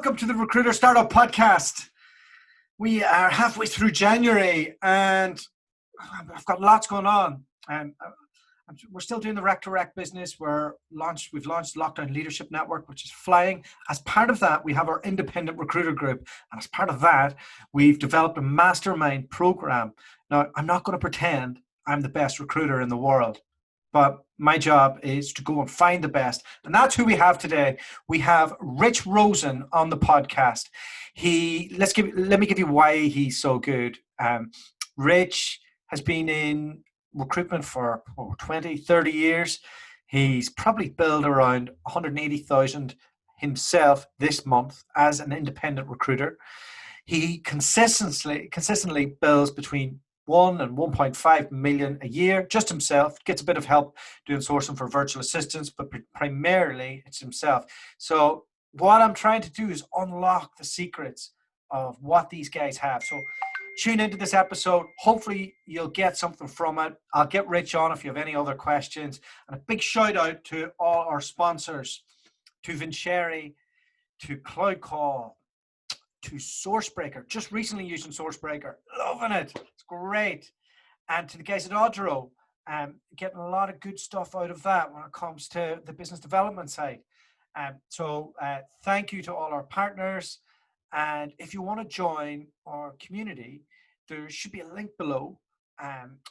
welcome to the Recruiter Startup Podcast. We are halfway through January and I've got lots going on. We're still doing the rec-to-rec business. We've launched Lockdown Leadership Network, which is flying. As part of that, we have our independent recruiter group. And as part of that, we've developed a Mastermind program. Now, I'm not going to pretend I'm the best recruiter in the world, but my job is to go and find the best. And that's who we have today. We have Rich Rosen on the podcast. Let me give you why he's so good. Rich has been in recruitment for 20, 30 years. He's probably billed around 180,000 himself this month as an independent recruiter. He consistently bills between 1 and 1.5 million a year, just himself. Gets a bit of help doing sourcing for virtual assistants, but primarily it's himself. So what I'm trying to do is unlock the secrets of what these guys have. So tune into this episode. Hopefully you'll get something from it. I'll get Rich on if you have any other questions. And a big shout out to all our sponsors, to Vincere, to Cloud Call, to Sourcebreaker. Just recently using Sourcebreaker. Loving it. It's great. And to the guys at Audro, getting a lot of good stuff out of that when it comes to the business development side. So thank you to all our partners. And if you want to join our community, there should be a link below.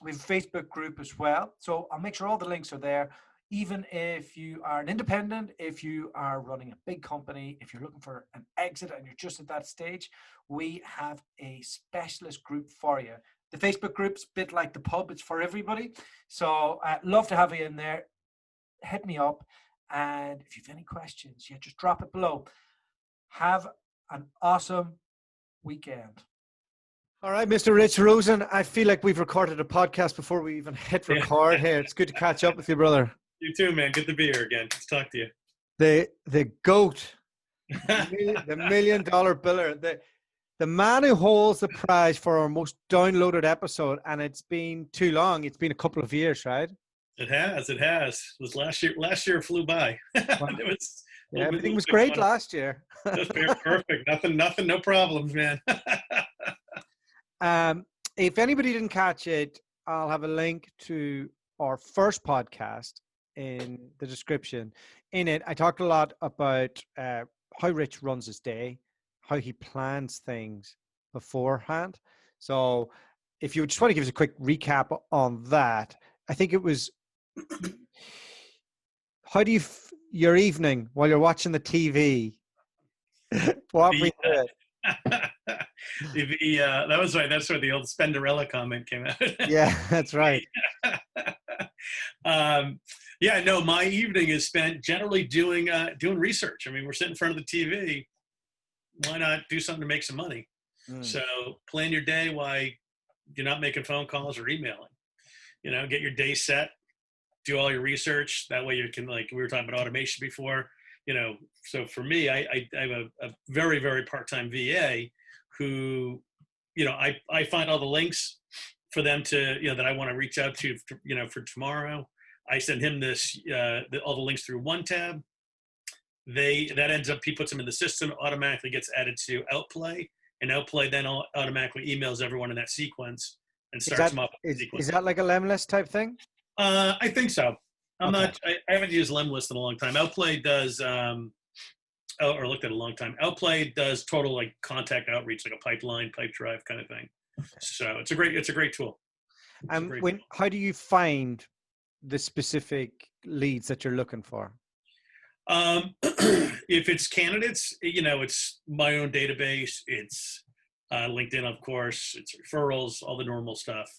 We have a Facebook group as well. So I'll make sure all the links are there. Even if you are an independent, if you are running a big company, if you're looking for an exit and you're just at that stage, we have a specialist group for you. The Facebook group's a bit like the pub. It's for everybody. So I'd love to have you in there. Hit me up. And if you have any questions, just drop it below. Have an awesome weekend. All right, Mr. Rich Rosen, I feel like we've recorded a podcast before we even hit record here. It's good to catch up with you, brother. You too, man. Good to be here again. Good to talk to you. The GOAT, the $1 million biller, the man who holds the prize for our most downloaded episode, and it's been too long. It's been a couple of years, right? It has. It was last year. Last year flew by. Everything was great last year. Perfect. Nothing, no problems, man. If anybody didn't catch it, I'll have a link to our first podcast in the description. In it, I talked a lot about how Rich runs his day, how he plans things beforehand. So if you just want to give us a quick recap on that, I think it was, how do you your evening while you're watching the TV? Walk me through it. That was right. That's where the old Spenderella comment came out. Yeah, that's right. My evening is spent generally doing research. I mean, we're sitting in front of the TV. Why not do something to make some money? So plan your day while you're not making phone calls or emailing. Get your day set. Do all your research. That way you can, like we were talking about automation before, so for me, I have a very, very part-time VA who, I find all the links for them to, that I want to reach out to, for tomorrow. I send him all the links through one tab. That ends up, he puts them in the system, automatically gets added to Outplay, and Outplay then automatically emails everyone in that sequence and starts them up. Is that like a Lemlist type thing? I think so. I haven't used Lemlist in a long time. Outplay does, or looked at a long time. Outplay does total like contact outreach, like a pipeline, pipe drive kind of thing. Okay. So it's a great tool. How do you find the specific leads that you're looking for? If it's candidates, it's my own database. It's LinkedIn, of course. It's referrals, all the normal stuff.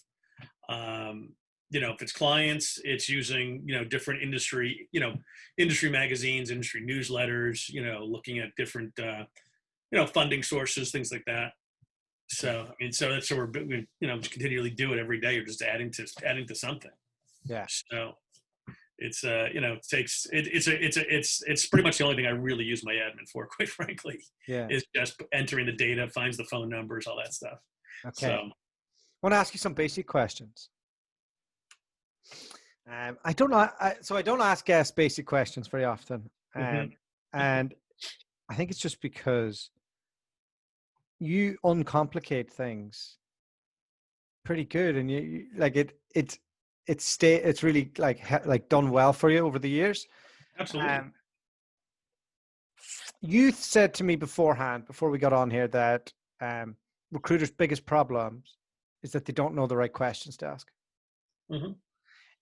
If it's clients, it's using, different industry magazines, industry newsletters, looking at different, funding sources, things like that. So, that's what we continually do it every day. You're just adding to something. Yeah. So it's, it's pretty much the only thing I really use my admin for, quite frankly. Yeah. Is just entering the data, finds the phone numbers, all that stuff. Okay. So, I want to ask you some basic questions. I don't ask guests basic questions very often. And I think it's just because you uncomplicate things pretty good, and you like it's really like done well for you over the years. Absolutely. You said to me beforehand, before we got on here, that recruiters' biggest problems is that they don't know the right questions to ask. Mm-hmm.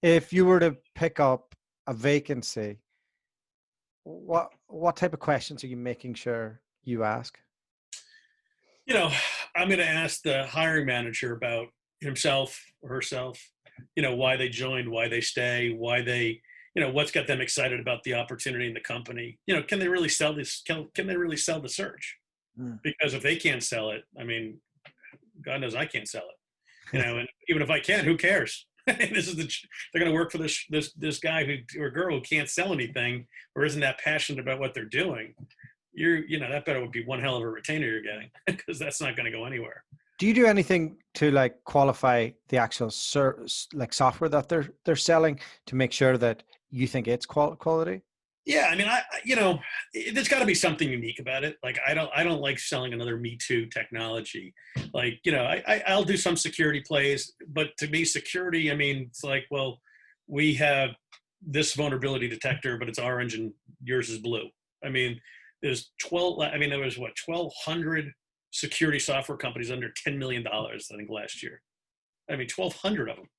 If you were to pick up a vacancy, what type of questions are you making sure you ask? You know, I'm going to ask the hiring manager about himself or herself, you know, why they joined, why they stay, why they, you know, what's got them excited about the opportunity in the company. You know, can they really sell this? Can they really sell the search? Because if they can't sell it, I mean, God knows I can't sell it. You know, and even if I can, who cares? This is they're going to work for this guy or girl who can't sell anything or isn't that passionate about what they're doing. You know, that better would be one hell of a retainer you're getting, because that's not going to go anywhere. Do you do anything to like qualify the actual like software that they're selling to make sure that you think it's quality? Yeah, I mean, you know, there's got to be something unique about it. Like, I don't like selling another Me Too technology. Like, you know, I'll do some security plays, but to me, security, I mean, it's like, well, we have this vulnerability detector, but it's orange and yours is blue. I mean, there was 1,200 security software companies under $10 million, I think, last year. I mean, 1,200 of them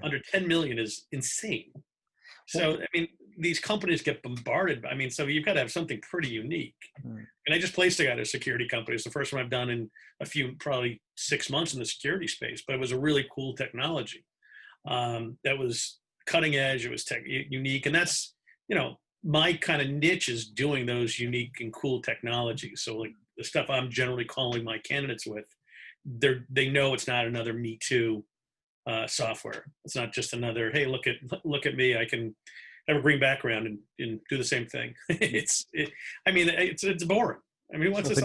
under 10 million is insane. So, I mean, these companies get bombarded. I mean, so you've got to have something pretty unique. And I just placed a guy at a security company. It's the first one I've done in probably 6 months in the security space, but it was a really cool technology that was cutting edge. It was unique. And that's, you know, my kind of niche is doing those unique and cool technologies. So like the stuff I'm generally calling my candidates with, they know it's not another Me Too software. It's not just another, hey, look at me, I can have a green background and do the same thing. It's boring. I mean, what's this?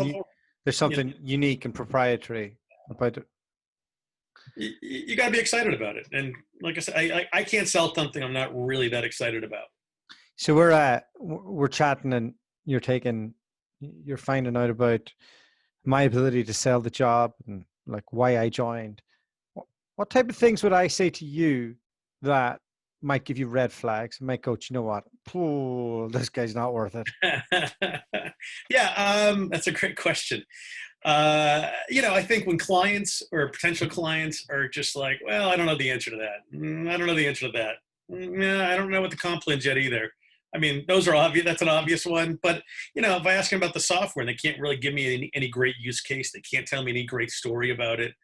There's something unique and proprietary about it. You got to be excited about it. And like I said, I can't sell something I'm not really that excited about. So we're chatting, and you're finding out about my ability to sell the job and like why I joined. What type of things would I say to you that might give you red flags and might go, you know what? Oh, this guy's not worth it. Yeah, that's a great question. You know, I think when clients or potential clients are just like, well, I don't know the answer to that. I don't know the answer to that. I don't know what the comp plan's yet either. I mean, those are obvious. That's an obvious one. But, you know, if I ask them about the software and they can't really give me any great use case, they can't tell me any great story about it.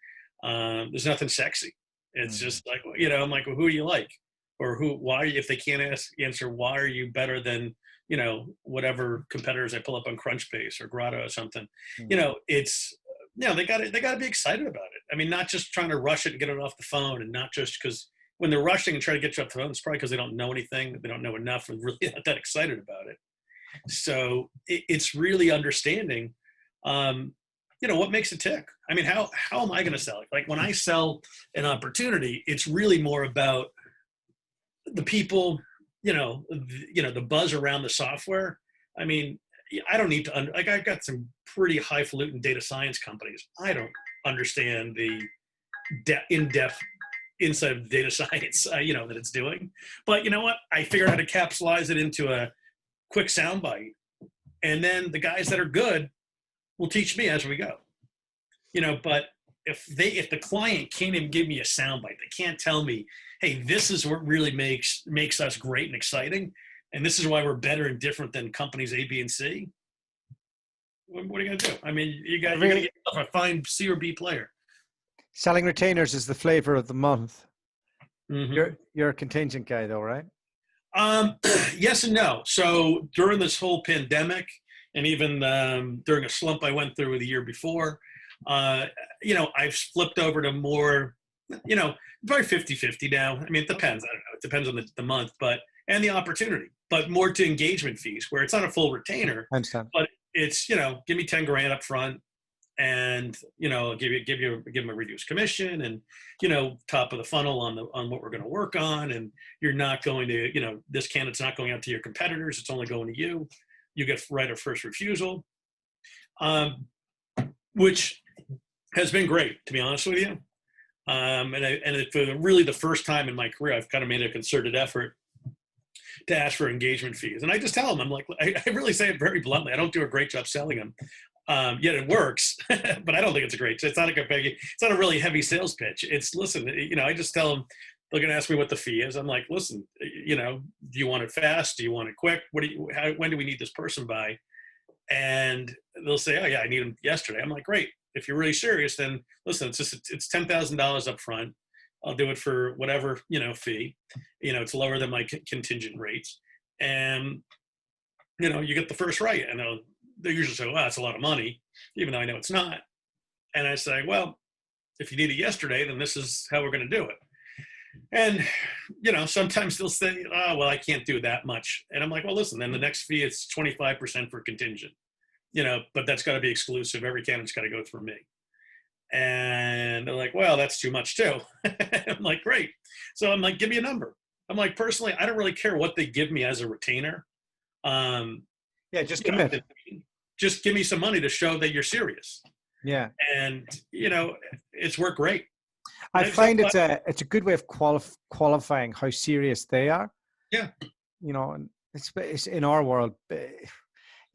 There's nothing sexy. It's just like, you know, I'm like, well, who do you like? Or why, if they can't answer, why are you better than, you know, whatever competitors I pull up on Crunchbase or Grotto or something, you know, it's, you know, they got to be excited about it. I mean, not just trying to rush it and get it off the phone, and not just because when they're rushing and trying to get you off the phone, it's probably because they don't know anything. They don't know enough and really not that excited about it. So it's really understanding, you know, what makes it tick. I mean, how am I going to sell it? Like when I sell an opportunity, it's really more about the people, you know, the buzz around the software. I mean, I don't need to, like I've got some pretty highfalutin data science companies. I don't understand the in-depth inside of data science, you know, that it's doing. But you know what? I figured out how to capsulize it into a quick soundbite. And then the guys that are good will teach me as we go. You know, but if the client can't even give me a soundbite, they can't tell me, hey, this is what really makes us great and exciting, and this is why we're better and different than companies A, B, and C. What are you going to do? I mean, you're going to get a fine C or B player. Selling retainers is the flavor of the month. Mm-hmm. You're a contingent guy, though, right? Yes and no. So during this whole pandemic, and even during a slump I went through the year before, you know, I've flipped over to more, you know, probably 50-50 now. I mean, it depends. I don't know. It depends on the month, and the opportunity, but more to engagement fees where it's not a full retainer, I understand. But it's, you know, give me 10 grand up front, and, you know, give them a reduced commission, and, you know, top of the funnel on what we're going to work on. And you're not going to, you know, this candidate's not going out to your competitors. It's only going to you. You get right of first refusal. which has been great, to be honest with you. For really the first time in my career, I've kind of made a concerted effort to ask for engagement fees. And I just tell them, I'm like, I really say it very bluntly. I don't do a great job selling them. Yet it works, but I don't think it's a great, it's not a really heavy sales pitch. It's, listen, I just tell them, they're going to ask me what the fee is. I'm like, listen, do you want it fast? Do you want it quick? When do we need this person by? And they'll say, oh yeah, I need them yesterday. I'm like, great. If you're really serious, then listen, it's $10,000 up front. I'll do it for whatever, fee. It's lower than my contingent rates. And, you get the first right. And they usually say, well, that's a lot of money, even though I know it's not. And I say, well, if you need it yesterday, then this is how we're going to do it. And, sometimes they'll say, oh, well, I can't do that much. And I'm like, well, listen, then the next fee, it's 25% for contingent, but that's got to be exclusive. Every candidate's got to go through me. And they're like, well, that's too much too. I'm like, great. So I'm like, give me a number. I'm like, personally, I don't really care what they give me as a retainer. Yeah, just commit. Just give me some money to show that you're serious. Yeah. And, it's worked great. I find it's a good way of qualifying how serious they are. Yeah. And it's in our world. A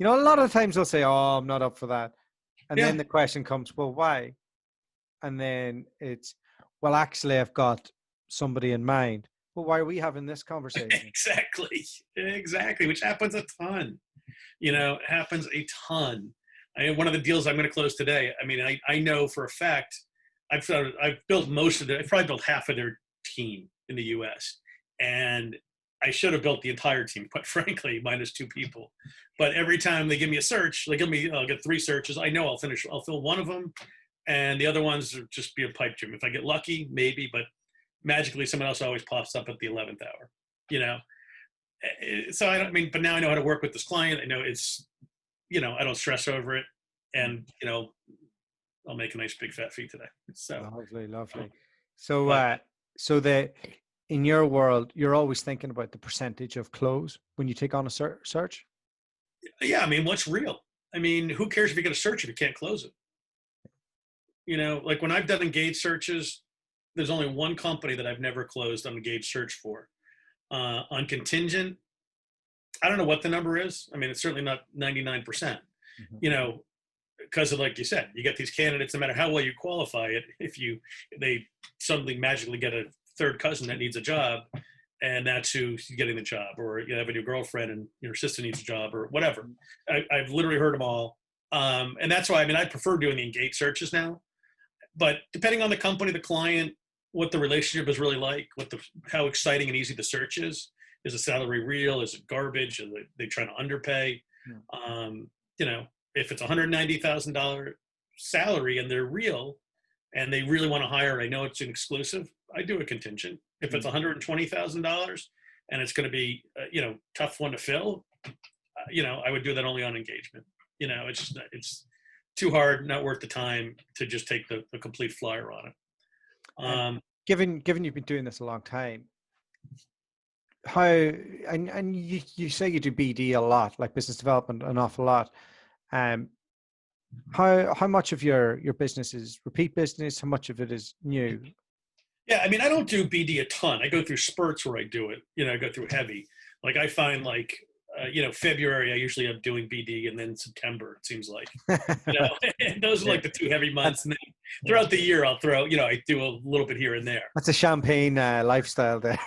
lot of times they'll say, oh, I'm not up for that. And then the question comes, well, why? And then it's, well, actually, I've got somebody in mind. Well, why are we having this conversation? Exactly. Which happens a ton. It happens a ton. One of the deals I'm going to close today, I know for a fact, I've built I've probably built half of their team in the US. And I should have built the entire team, quite frankly, minus 2 people. But every time they give me a search, I'll get 3 searches. I know I'll fill one of them. And the other ones will just be a pipe dream. If I get lucky, maybe, but magically someone else always pops up at the 11th hour, So but now I know how to work with this client. I know it's, I don't stress over it. And, I'll make a nice big fat fee today. So lovely. So in your world, you're always thinking about the percentage of close when you take on a search? Yeah. What's real? Who cares if you get a search if you can't close it? Like when I've done engaged searches, there's only one company that I've never closed on engaged search for. On contingent, I don't know what the number is. It's certainly not 99%, because of, like you said, you get these candidates, no matter how well you qualify it, they suddenly magically get a third cousin that needs a job, and that's who's getting the job, or you have a new girlfriend and your sister needs a job, or whatever. I've literally heard them all. And that's why, I prefer doing the engaged searches now, but depending on the company, the client, what the relationship is really like, how exciting and easy the search is the salary real? Is it garbage? Are they trying to underpay? If it's $190,000 salary and they're real and they really want to hire, I know it's an exclusive, I do a contingent. If it's $120,000 and it's going to be, tough one to fill, I would do that only on engagement. It's too hard, not worth the time to just take the complete flyer on it. Given you've been doing this a long time, and you say you do BD a lot, like business development, an awful lot. How much of your business is repeat business? How much of it is new? Yeah, I don't do BD a ton. I go through spurts where I do it. I go through heavy. Like I find February, I usually am doing BD, and then September, it seems like, and those are like the 2 heavy months. And then throughout the year, I'll throw, I do a little bit here and there. That's a champagne lifestyle there.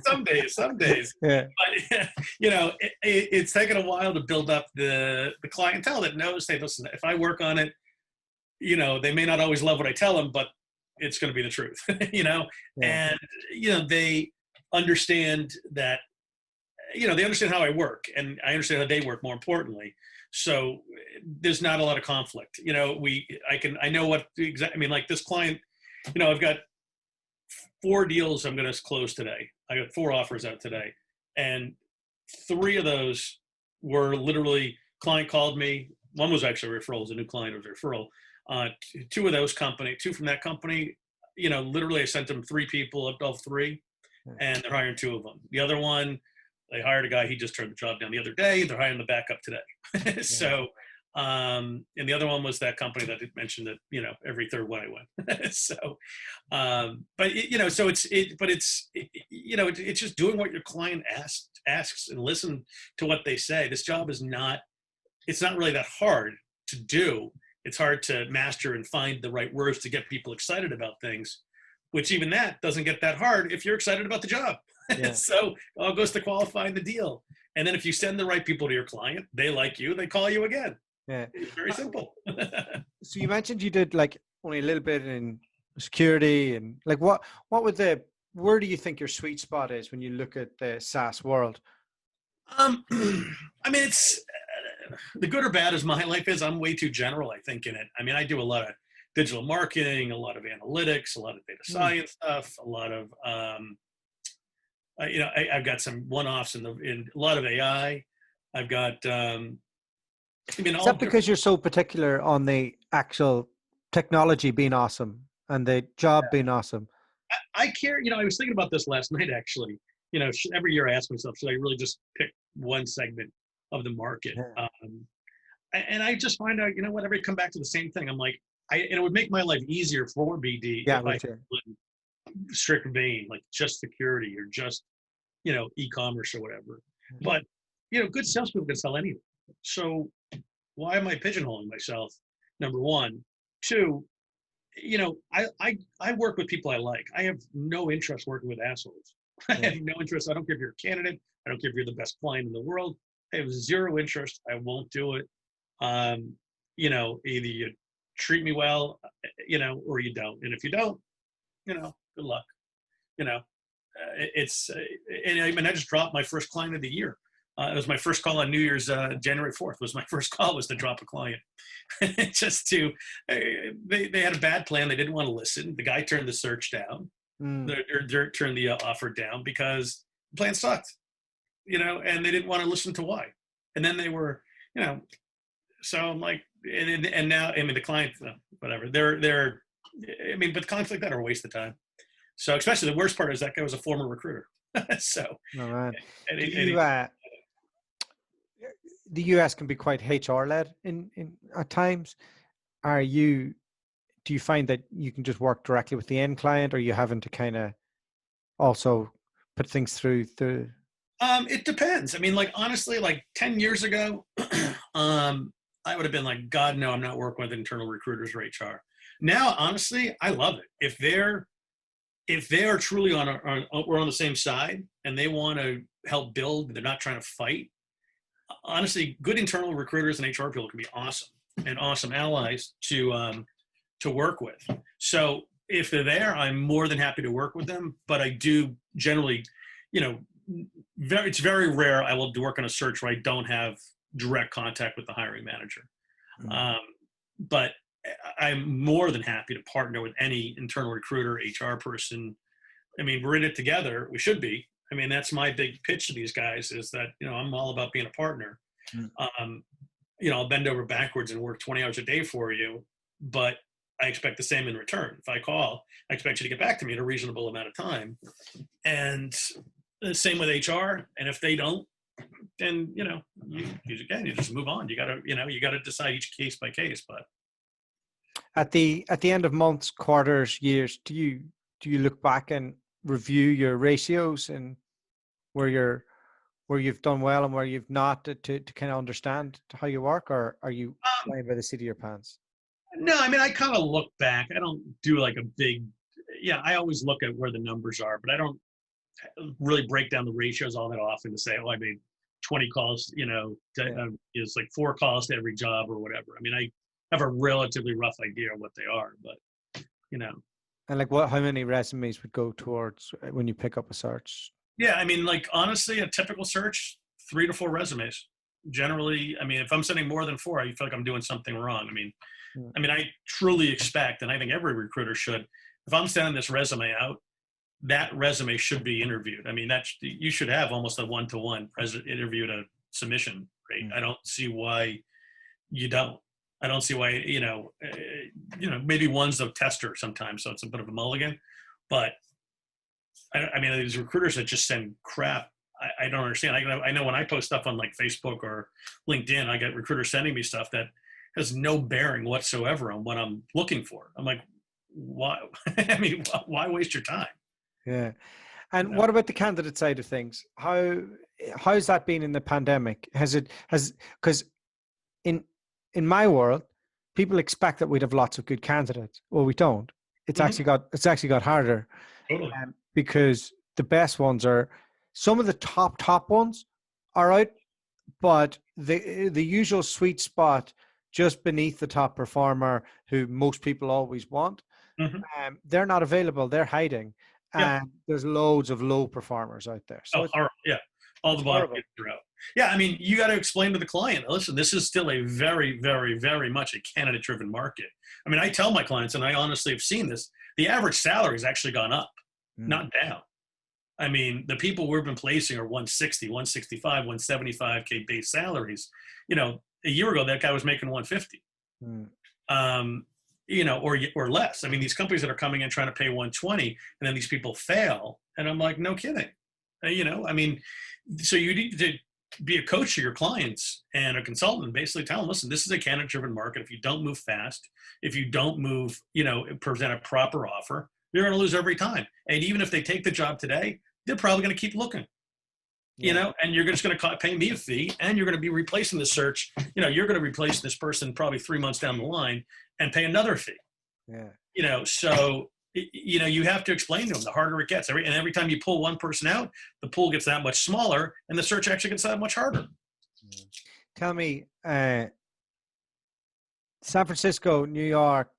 Some days. Yeah. But, it's taken a while to build up the clientele that knows, hey, listen, if I work on it, they may not always love what I tell them, but it's going to be the truth, Yeah. And, they understand that, they understand how I work, and I understand how they work, more importantly. So there's not a lot of conflict. I know what exactly, like this client, I've got 4 deals I'm going to close today. I got 4 offers out today, and 3 of those were literally client called me. One was actually a referral. It was a new client. It was a referral. 2 of those 2 from that company, literally I sent them 3 people, up to 3, and they're hiring 2 of them. The other one, they hired a guy, he just turned the job down the other day. They're hiring the backup today. So And the other one was that company that I mentioned that, you know, every third one I went. So, but you know, so you know, it's just doing what your client asks and listen to what they say. This job is not, it's not really that hard to do. It's hard to master and find the right words to get people excited about things, which even that doesn't get that hard if you're excited about the job. Yeah. So it all goes to qualifying the deal. And then if you send the right people to your client, they like you, they call you again. Yeah. It's very simple. So you mentioned you did like only a little bit in security, and like where do you think your sweet spot is when you look at the SaaS world? I mean, it's the good or bad as my life is. I'm way too general, I think, in it. I mean, I do a lot of digital marketing, a lot of analytics, a lot of data science stuff, a lot of, you know, I've got some one-offs in a lot of AI. I've got, I mean, Is that because you're so particular on the actual technology being awesome and the job being awesome? I care, you know, I was thinking about this last night, actually. You know, every year I ask myself, should I really just pick one segment of the market? Yeah. And I just find out, you know, whenever I come back to the same thing, I'm like, and it would make my life easier for BD Yeah, if I had a strict vein, like just security or just, you know, e-commerce or whatever. But, you know, good salespeople can sell anything. So why am I pigeonholing myself? Number one. Two, you know, I work with people I like. I have no interest working with assholes. I have no interest. I don't care if you're a candidate. I don't care if you're the best client in the world. I have zero interest. I won't do it. You know, either you treat me well, you know, or you don't. And if you don't, you know, good luck. You know, and I mean, I just dropped my first client of the year. It was my first call on New Year's, January 4th was my first call, was to drop a client. Just to, they had a bad plan. They didn't want to listen. The guy turned the search down, turned the offer down because the plan sucked, you know, and they didn't want to listen to why. And then they were, you know, so I'm like, and now, I mean, the client, whatever, they're, I mean, but clients like that are a waste of time. So especially the worst part is that guy was a former recruiter. So, all right. The US can be quite HR led in at times. Do you find that you can just work directly with the end client, or are you having to kind of also put things through the? It depends. I mean, like, honestly, like 10 years ago, I would have been like, God, no, I'm not working with internal recruiters or HR. Now, honestly, I love it. If they are truly we're on the same side and they want to help build, they're not trying to fight. Honestly, good internal recruiters and HR people can be awesome and awesome allies to work with. So if they're there, I'm more than happy to work with them. But I do generally, you know, it's very rare I will work on a search where I don't have direct contact with the hiring manager. But I'm more than happy to partner with any internal recruiter, HR person. I mean, we're in it together. We should be. I mean, that's my big pitch to these guys, is that, you know, I'm all about being a partner. You know, I'll bend over backwards and work 20 hours a day for you, but I expect the same in return. If I call, I expect you to get back to me in a reasonable amount of time. And the same with HR. And if they don't, then, you know, you just move on. You gotta decide each case by case. But at the end of months, quarters, years, do you look back and review your ratios and where you've done well and where you've not, to kind of understand how you work, or are you flying by the seat of your pants? No, I mean, I kind of look back. I don't do like a big, I always look at where the numbers are, but I don't really break down the ratios all that often to say, oh, I made 20 calls, you know, it's like 4 calls to every job or whatever. I mean, I have a relatively rough idea of what they are, but, you know. And like how many resumes would go towards when you pick up a search? Yeah, I mean, like, honestly, a typical search, 3 to 4 resumes. Generally, I mean, if I'm sending more than 4, I feel like I'm doing something wrong. I mean, I truly expect, and I think every recruiter should, if I'm sending this resume out, that resume should be interviewed. I mean, you should have almost a 1-to-1 interview to submission rate. I don't see why you don't. I don't see why, you know, maybe one's a tester sometimes, so it's a bit of a mulligan. But I mean, these recruiters that just send crap, I don't understand. I know when I post stuff on like Facebook or LinkedIn, I get recruiters sending me stuff that has no bearing whatsoever on what I'm looking for. I'm like, why? I mean, why waste your time? Yeah. And You know? what about the candidate side of things? How's that been in the pandemic? Because in my world, people expect that we'd have lots of good candidates. Well, we don't. It's Mhm. actually got harder, Totally. because the best ones are, some of the top ones are out, but the usual sweet spot just beneath the top performer, who most people always want, Hmm. they're not available. They're hiding, Yeah. and there's loads of low performers out there. So Oh, horrible. Yeah. All it's the bottom horrible. are out. Yeah. I mean, you got to explain to the client, listen, this is still a very, very, very much a candidate driven market. I mean, I tell my clients, and I honestly have seen this, the average salary has actually gone up, not down. I mean, the people we've been placing are 160, 165, 175K base salaries. You know, a year ago, that guy was making 150. Mm. You know, or less. I mean, these companies that are coming in trying to pay 120, and then these people fail, and I'm like, no kidding. You know, I mean, so you need to be a coach to your clients and a consultant, and basically tell them, listen, this is a candidate-driven market. If you don't move fast, if you don't move, you know, present a proper offer, you're going to lose every time. And even if they take the job today, they're probably going to keep looking. You know, and you're just going to pay me a fee, and you're going to be replacing the search. You know, you're going to replace this person probably 3 months down the line and pay another fee. Yeah. You know, so, you know, you have to explain to them, the harder it gets. Every time you pull one person out, the pool gets that much smaller, and the search actually gets that much harder. Tell me, San Francisco, New York,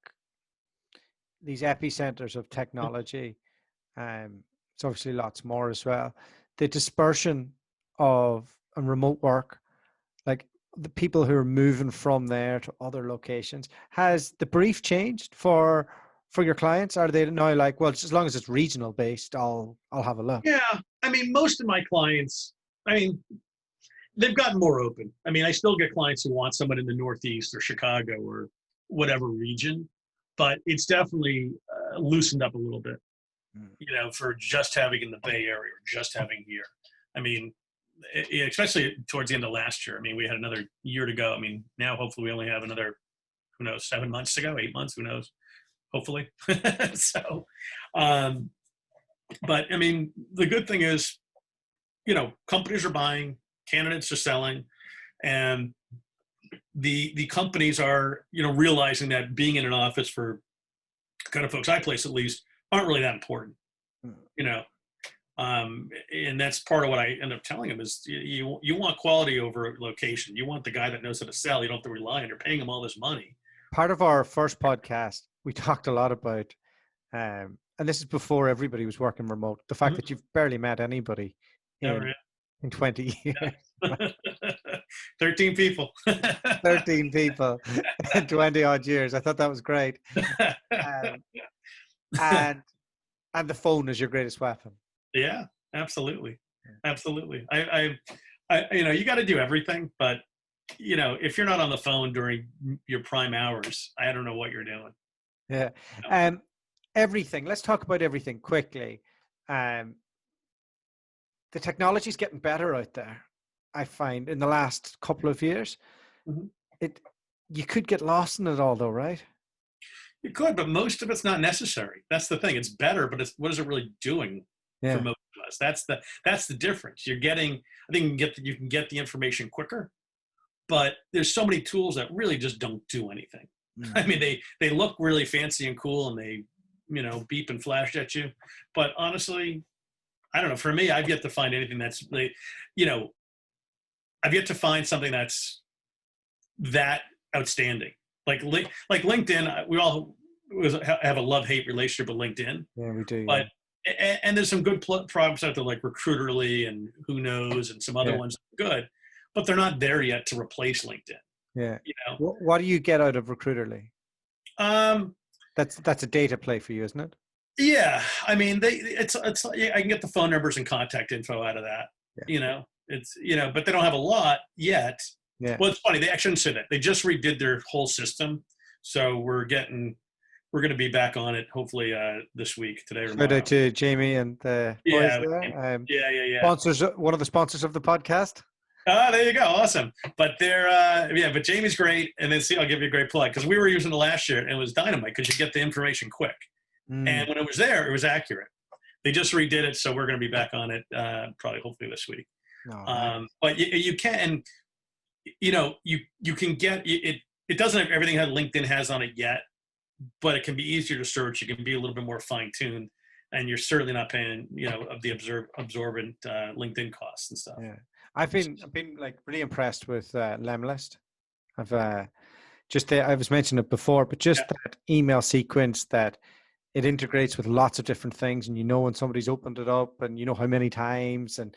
these epicenters of technology, it's obviously lots more as well. The dispersion of remote work, like the people who are moving from there to other locations, has the brief changed for your clients? Are they now like, well, as long as it's regional based, I'll have a look? Yeah, I mean, most of my clients, I mean, they've gotten more open. I mean, I still get clients who want someone in the Northeast or Chicago or whatever region, but it's definitely loosened up a little bit. You know, for just having in the Bay Area or just having here. I mean, especially towards the end of last year. I mean, we had another year to go. I mean, now hopefully we only have another, who knows, 7 months to go, 8 months, who knows, hopefully. So, but I mean, the good thing is, you know, companies are buying, candidates are selling, and the companies are, you know, realizing that being in an office for kind of folks I place at least aren't really that important, you know. And that's part of what I end up telling them is you want quality over location. You want the guy that knows how to sell. You don't have to rely on. You're paying him all this money. Part of our first podcast, we talked a lot about, and this is before everybody was working remote, the fact that you've barely met anybody in 20 years. 13 people. 13 people in 20 odd years. I thought that was great. And the phone is your greatest weapon. Yeah, absolutely. Absolutely. I you know, you got to do everything, but you know, if you're not on the phone during your prime hours, I don't know what you're doing. Yeah. Everything. Let's talk about everything quickly. The technology is getting better out there. I find in the last couple of years, you could get lost in it all, though, right? You could, but most of it's not necessary. That's the thing. It's better, but what is it really doing for most of us? That's the difference. You're getting. I think you can get the information quicker, but there's so many tools that really just don't do anything. I mean, they look really fancy and cool, and they, you know, beep and flash at you, but honestly, I don't know. For me, I've yet to find anything that's, you know, I've yet to find something that's that outstanding. Like LinkedIn, we all have a love-hate relationship with LinkedIn. Yeah, we do. But and there's some good products out there like Recruiterly and Who Knows and some other ones that are good, but they're not there yet to replace LinkedIn. Yeah. You know, what do you get out of Recruiterly? That's a data play for you, isn't it? Yeah, I mean, it's I can get the phone numbers and contact info out of that. Yeah. You know, it's, you know, but they don't have a lot yet. Yeah. Well, it's funny. They actually shouldn't say that. They just redid their whole system, so we're going to be back on it hopefully this week, today or tomorrow. Shout out to Jamie and the boys there. Yeah. Sponsors, one of the sponsors of the podcast. There you go. Awesome. But but Jamie's great. And then see, I'll give you a great plug because we were using it last year and it was dynamite because you get the information quick. And when it was there, it was accurate. They just redid it. So we're going to be back on it probably hopefully this week. Nice. But you can, you can get it. It doesn't have everything that LinkedIn has on it yet, but it can be easier to search. You can be a little bit more fine tuned. And you're certainly not paying, of the absorbent LinkedIn costs and stuff. Yeah, I've been like really impressed with Lemlist. I've I was mentioning it before, but just that email sequence that it integrates with lots of different things, and when somebody's opened it up, and how many times, and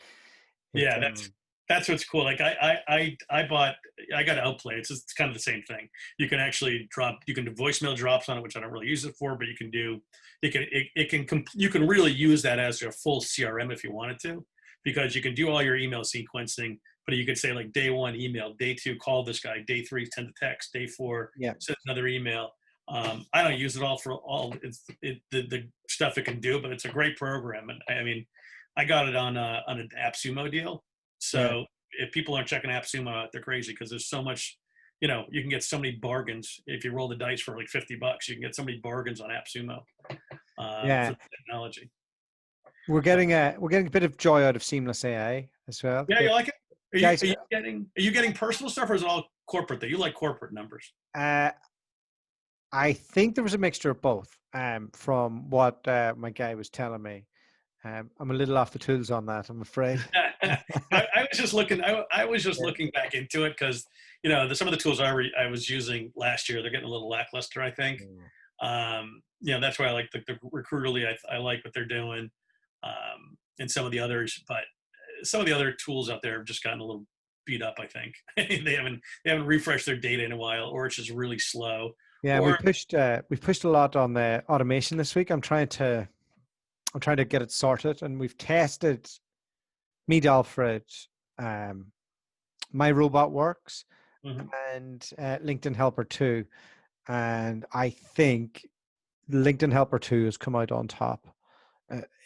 that's what's cool. Like I got Outplay. It's kind of the same thing. You can actually you can do voicemail drops on it, which I don't really use it for, but you can really use that as your full CRM if you wanted to, because you can do all your email sequencing, but you could say like day 1 email, day 2 call this guy, day 3 send a text, day 4 send another email. I don't use it all for all the stuff it can do, but it's a great program. And I mean, I got it on an AppSumo deal. So if people aren't checking AppSumo out, they're crazy because there's so much, you can get so many bargains. If you roll the dice for like $50, you can get so many bargains on AppSumo for technology. We're getting a bit of joy out of Seamless AI as well. Yeah, you like it? Are you getting personal stuff, or is it all corporate? That you like corporate numbers? I think there was a mixture of both. From what my guy was telling me. I'm a little off the tools on that, I'm afraid. I was just looking. I was just looking back into it because some of the tools I was using last year, they're getting a little lackluster. I think. That's why I like the Recruiterly. I like what they're doing, and some of the others. But some of the other tools out there have just gotten a little beat up. I think they haven't refreshed their data in a while, or it's just really slow. Yeah, we've pushed a lot on the automation this week. I'm trying to get it sorted, and we've tested Meet Alfred, My Robot Works, and LinkedIn Helper 2. And I think LinkedIn Helper 2 has come out on top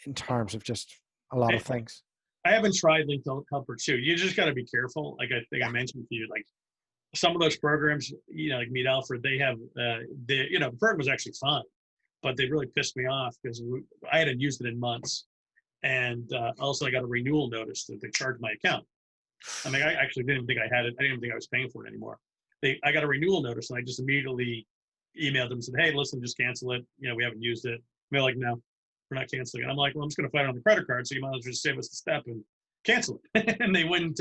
in terms of just a lot of things. I haven't tried LinkedIn Helper 2. You just got to be careful. Like I think I mentioned to you, like some of those programs, like Meet Alfred, they have, the program was actually fine. But they really pissed me off because I hadn't used it in months. And also I got a renewal notice that they charged my account. I mean, I actually didn't think I had it. I didn't think I was paying for it anymore. I got a renewal notice and I just immediately emailed them and said, hey, listen, just cancel it. We haven't used it. And they're like, no, we're not canceling it. I'm like, well, I'm just going to find it on the credit card. So you might as well just save us the step and cancel it. And they wouldn't,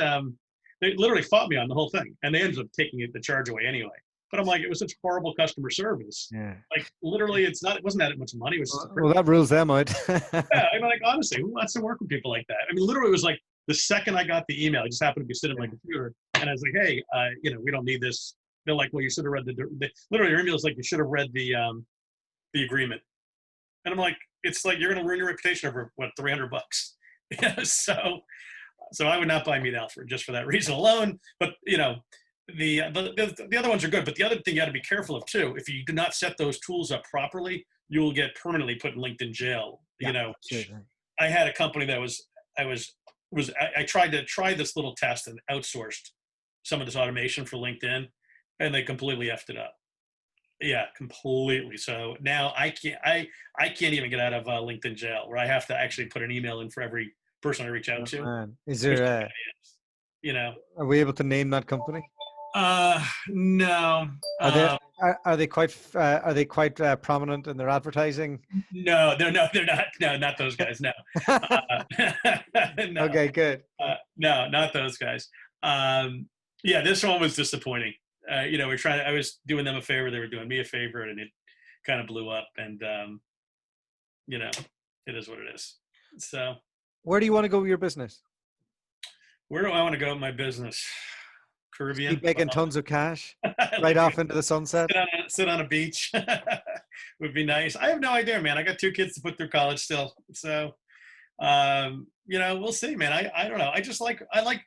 they literally fought me on the whole thing. And they ended up taking the charge away anyway. But I'm like, it was such horrible customer service. Yeah. Like literally, it wasn't that much money. It was well, that rules them out. yeah, I mean, like honestly, who wants to work with people like that? I mean, literally, it was like the second I got the email, I just happened to be sitting on my computer, and I was like, hey, we don't need this. They're like, well, you should have read literally your email is like, you should have read the agreement. And I'm like, it's like you're going to ruin your reputation over what, $300. Yeah, so I would not buy Meet Alfred just for that reason alone. But the other ones are good, but the other thing you got to be careful of too, if you do not set those tools up properly, you will get permanently put in LinkedIn jail. I had a company that I tried this little test and outsourced some of this automation for LinkedIn, and they completely effed it up. Yeah, completely. So now I can't even get out of LinkedIn jail, where I have to actually put an email in for every person I reach out to. Man. Is there are we able to name that company? No. Are they quite prominent in their advertising? No, they're not. No, not those guys. No. No. Okay, good. No, not those guys. This one was disappointing. I was doing them a favor. They were doing me a favor, and it kind of blew up. And it is what it is. So, where do you want to go with your business? Where do I want to go with my business? Caribbean. Keep making tons of cash right off into the sunset. Sit on a beach would be nice. I have no idea, man. I got 2 kids to put through college still. So, we'll see, man. I don't know. I like,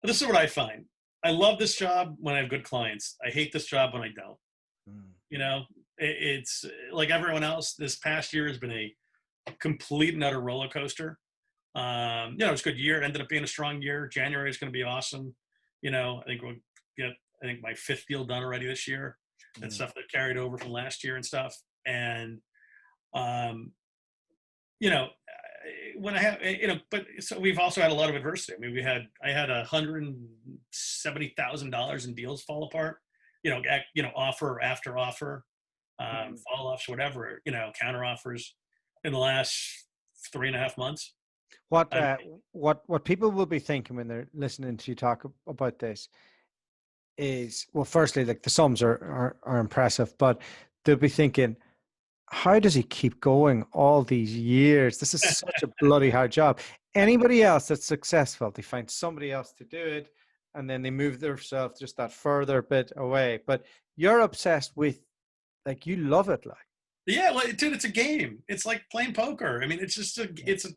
this is what I find. I love this job when I have good clients. I hate this job when I don't. It's like everyone else. This past year has been a complete and utter roller coaster. It was a good year. It ended up being a strong year. January is going to be awesome. I think we'll get, I think my 5th deal done already this year. And stuff that carried over from last year and stuff. And, when I have, but so we've also had a lot of adversity. I mean, I had $170,000 in deals fall apart, offer after offer, fall offs, whatever, counter offers in the last 3.5 months. What people will be thinking when they're listening to you talk about this is, well, firstly, like the sums are impressive, but they'll be thinking, how does he keep going all these years? This is such a bloody hard job. Anybody else that's successful, they find somebody else to do it, and then they move themselves just that further bit away. But you're obsessed with, like, you love it, like. Yeah, well, dude, it's a game. It's like playing poker. I mean, it's just this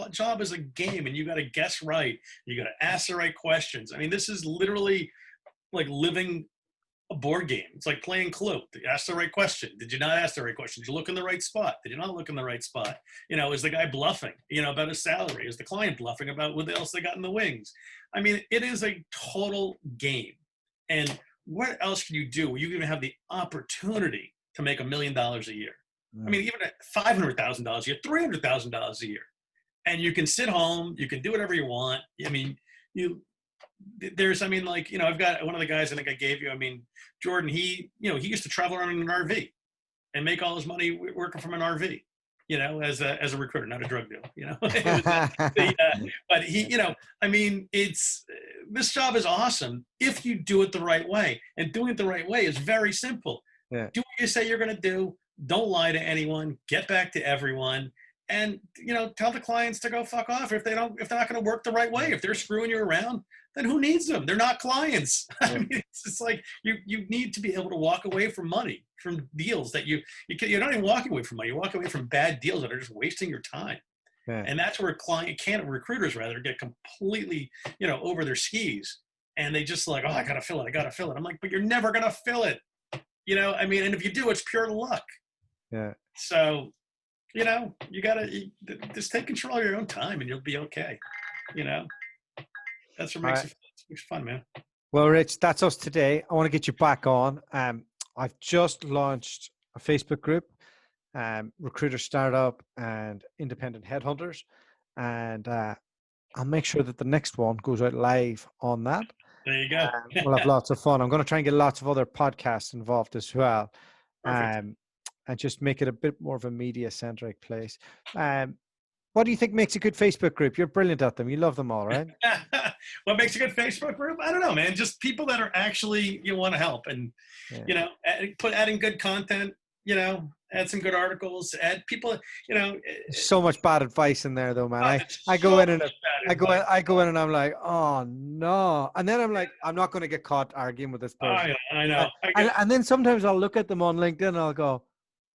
job is a game, and you got to guess right. You got to ask the right questions. I mean, this is literally like living a board game. It's like playing Clue. Ask the right question. Did you not ask the right question? Did you look in the right spot? Did you not look in the right spot? Is the guy bluffing, about his salary? Is the client bluffing about what else they got in the wings? I mean, it is a total game. And what else can you do where you even have the opportunity to make $1 million a year? I mean, even at $500,000 a year, $300,000 a year, and you can sit home, you can do whatever you want. I mean, I've got one of the guys I think I gave you. I mean, Jordan, he used to travel around in an RV and make all his money working from an RV, as a recruiter, not a drug dealer, but he, I mean, this job is awesome if you do it the right way, and doing it the right way is very simple. Yeah. Do what you say you're going to do. Don't lie to anyone. Get back to everyone. And, tell the clients to go fuck off if they're not going to work the right way. If they're screwing you around, then who needs them? They're not clients. Yeah. I mean, it's just like you need to be able to walk away from money, from deals that you're not even walking away from money. You're walking away from bad deals that are just wasting your time. Yeah. And that's where recruiters rather get completely, over their skis, and they just like, oh, I got to fill it. I'm like, but you're never going to fill it. I mean, and if you do, it's pure luck. Yeah. So, you got to just take control of your own time, and you'll be okay. That's what makes it fun, man. Well, Rich, that's us today. I want to get you back on. I've just launched a Facebook group, Recruiter Startup and Independent Headhunters. And I'll make sure that the next one goes out live on that. There you go. We'll have lots of fun. I'm going to try and get lots of other podcasts involved as well. And just make it a bit more of a media-centric place. What do you think makes a good Facebook group? You're brilliant at them. You love them all, right? What makes a good Facebook group? I don't know, man. Just people that are actually, want to help, and, adding good content, add some good articles, add people, So much bad advice in there though, man. I go in and I'm like, oh no. And then I'm like, I'm not going to get caught arguing with this person. Oh, yeah, I know. And then sometimes I'll look at them on LinkedIn and I'll go,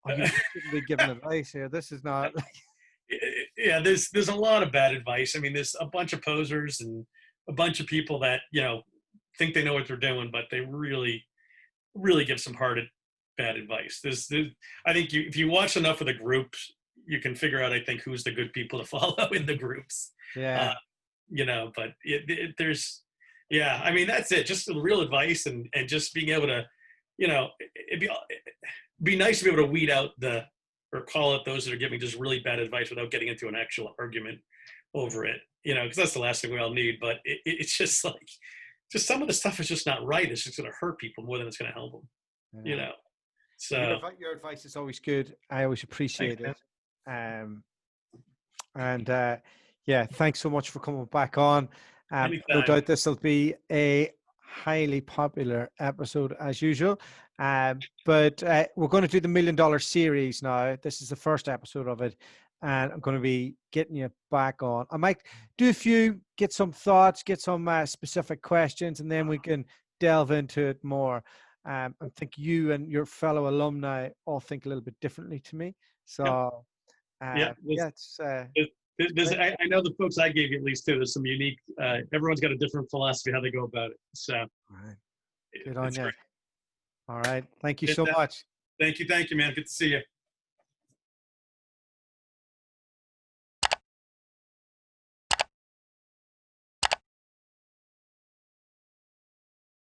oh, you shouldn't be giving advice here. This is not. Yeah, there's a lot of bad advice. I mean, there's a bunch of posers and a bunch of people that, think they know what they're doing, but they really, really give some bad advice. I think if you watch enough of the groups, you can figure out, I think, who's the good people to follow in the groups. Yeah. But there's, I mean, that's it. Just the real advice and just being able to, it'd be nice to be able to weed out or call out those that are giving just really bad advice without getting into an actual argument over it, because that's the last thing we all need. But it's just like, just some of the stuff is just not right. It's just going to hurt people more than it's going to help them, So your advice is always good. I always appreciate it. Thanks so much for coming back on. No doubt this will be a highly popular episode as usual. But we're going to do the $1 Million series now. This is the first episode of it, and I'm going to be getting you back on. I might do a few, get some thoughts, get some specific questions, and then we can delve into it more. I think you and your fellow alumni all think a little bit differently to me. So, I know the folks I gave you at least too. There's some unique. Everyone's got a different philosophy how they go about it. So, all right. Good on you. Great. All right. Thank you so much. Thank you, man. Good to see you.